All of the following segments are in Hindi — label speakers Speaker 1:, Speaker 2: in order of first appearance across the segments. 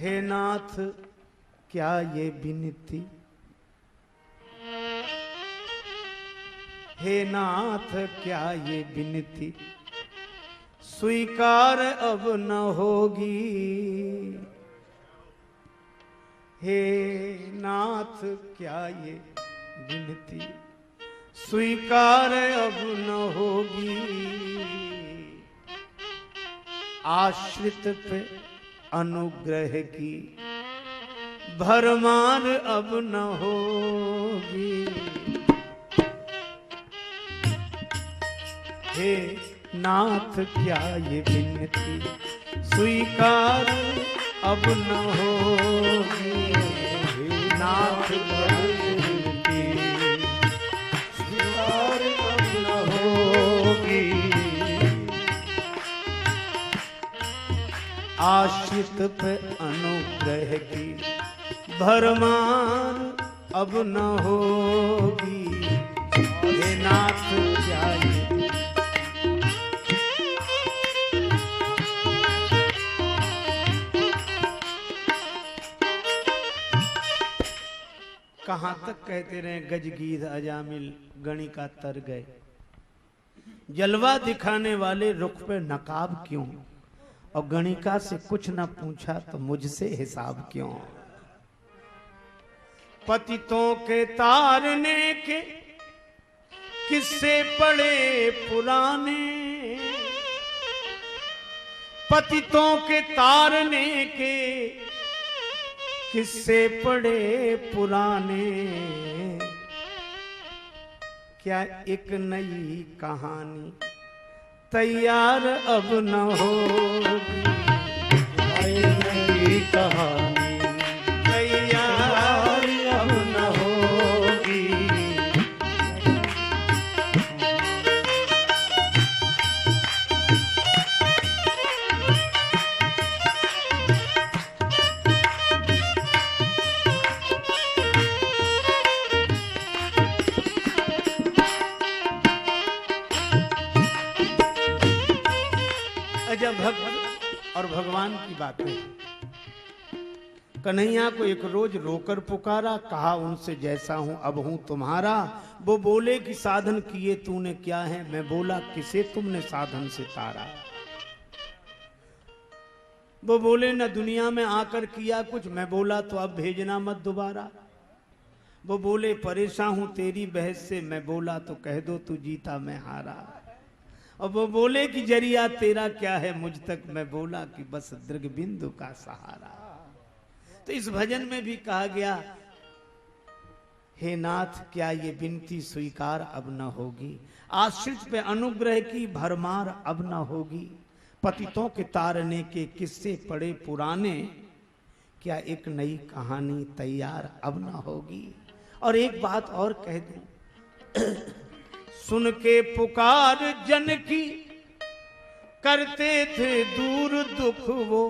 Speaker 1: हे नाथ क्या ये विनती, हे नाथ क्या ये विनती स्वीकार अब न होगी। हे नाथ क्या ये विनती स्वीकार अब न होगी। आश्रित पे अनुग्रह की भरमार अब न होगी। हे नाथ क्या ये विनती स्वीकार अब न होगी। हे नाथ क्या ये विनती स्वीकार अब न होगी। आश्रित पे अनुग्रह की भरमार अब न होगी। हे नाथ क्या ये कहां तक कहते रहे गजगीध अजामिल गणिका तर गए। जलवा दिखाने वाले रुख पे नकाब क्यों, और गणिका से कुछ न पूछा तो मुझसे हिसाब क्यों। पतितों के तारने के किस्से पड़े पुराने, पतितों के तारने के किस्से पड़े पुराने। क्या एक नई कहानी तैयार अब न होगी। नई कहानी तैयार अब न होगी। जब भक्त और भगवान की बात है, कन्हैया को एक रोज रोकर पुकारा, कहा उनसे जैसा हूं अब हूं तुम्हारा। वो बोले कि साधन किए तूने क्या है, मैं बोला किसे तुमने साधन से तारा। वो बोले न दुनिया में आकर किया कुछ, मैं बोला तो अब भेजना मत दोबारा। वो बोले परेशान हूं तेरी बहस से, मैं बोला तो कह दो तू जीता मैं हारा। और वो बोले कि जरिया तेरा क्या है मुझ तक, मैं बोला कि बस दृग बिंदु का सहारा। तो इस भजन में भी कहा गया हे नाथ क्या ये विनती स्वीकार अब न होगी। आश्रित पे अनुग्रह की भरमार अब न होगी। पतितों के तारने के किस्से पड़े पुराने, क्या एक नई कहानी तैयार अब न होगी। और एक बात और कह दूं, सुन के पुकार जन की करते थे दूर दुख वो।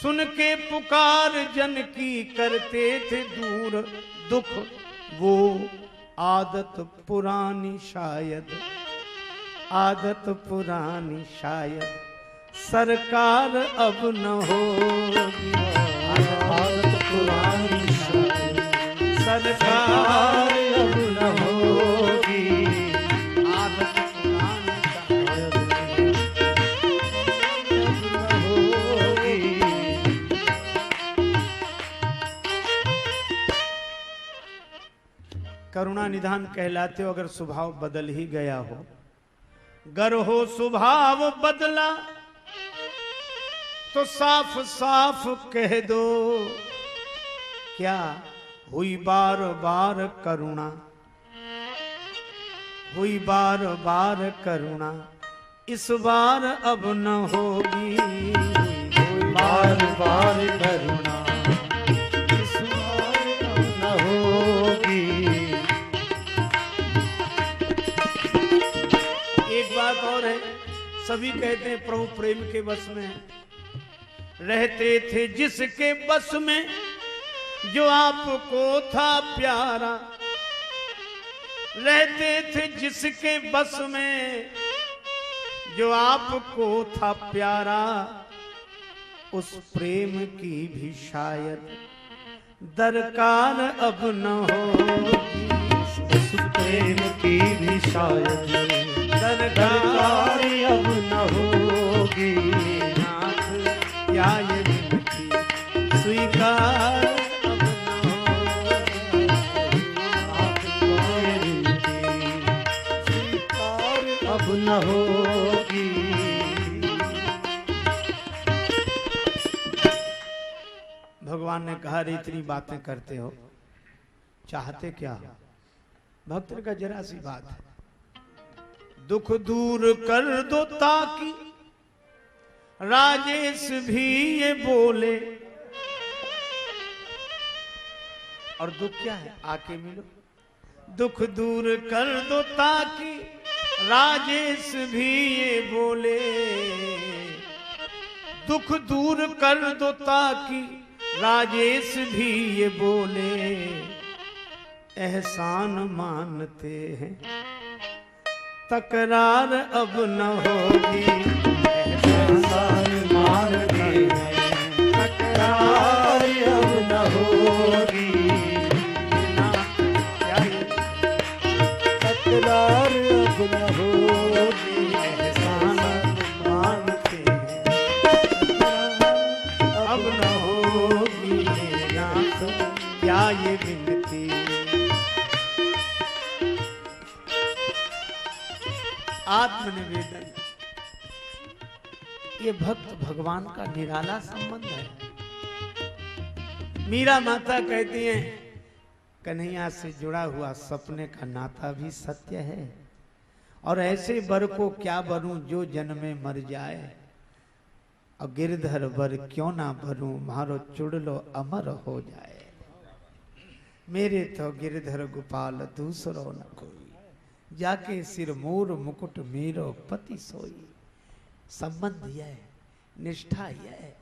Speaker 1: सुन के पुकार जन की करते थे दूर दुख वो। आदत पुरानी शायद, आदत पुरानी शायद सरकार अब न होगी। आदत पुरानी शायद सरकार अब न होगी। आदत पुरानी शायद अब न होगी। करुणा निधान कहलाते हो अगर स्वभाव बदल ही गया हो। गर हो स्वभाव बदला तो साफ साफ कह दो, क्या हुई बार बार करुणा, हुई बार बार करुणा इस बार अब न होगी। हुई बार बार करुणा इस बार अब न होगी। एक बात और है, सभी कहते हैं प्रभु प्रेम के बस में रहते थे जिसके बस में, जो आपको था प्यारा। रहते थे जिसके बस में जो आपको था प्यारा। उस प्रेम की भी शायद दरकार अब न होगी।
Speaker 2: उस प्रेम की भी शायद दरकार अब न होगी।
Speaker 1: नाथ क्या ये विनती स्वीकार अब न होगी।
Speaker 2: नाथ क्या ये विनती स्वीकार अब न होगी।
Speaker 1: भगवान ने कहा रे इतनी बातें करते हो, चाहते क्या हो? भक्त का जरा सी बात है, दुख दूर कर दो ताकि राजेश भी ये बोले। और दुख क्या है? आके मिलो। दुख दूर कर दो ताकि राजेश भी ये बोले। दुख दूर कर दो ताकि राजेश भी ये बोले। एहसान मानते हैं तकरार अब न होगी।
Speaker 2: एहसान मानते हैं तकरार अब न होगी। तकरार अब न होगी।
Speaker 1: एहसान मानते हैं अब न होगी। नाथ क्या ये विनती। आत्मनिवेदन, ये भक्त भगवान का निराला संबंध है। मीरा माता कहती हैं कन्हैया से जुड़ा हुआ सपने का नाता भी सत्य है। और ऐसे वर को क्या वरूं जो जन्मे मर जाए। और गिरधर वर क्यों ना भरूं मारो चुड़ लो अमर हो जाए। मेरे तो गिरधर गोपाल दूसरो न कोई। जाके सिर मोर मुकुट मेरो पति सोई। संबंध यह है, निष्ठा यह है।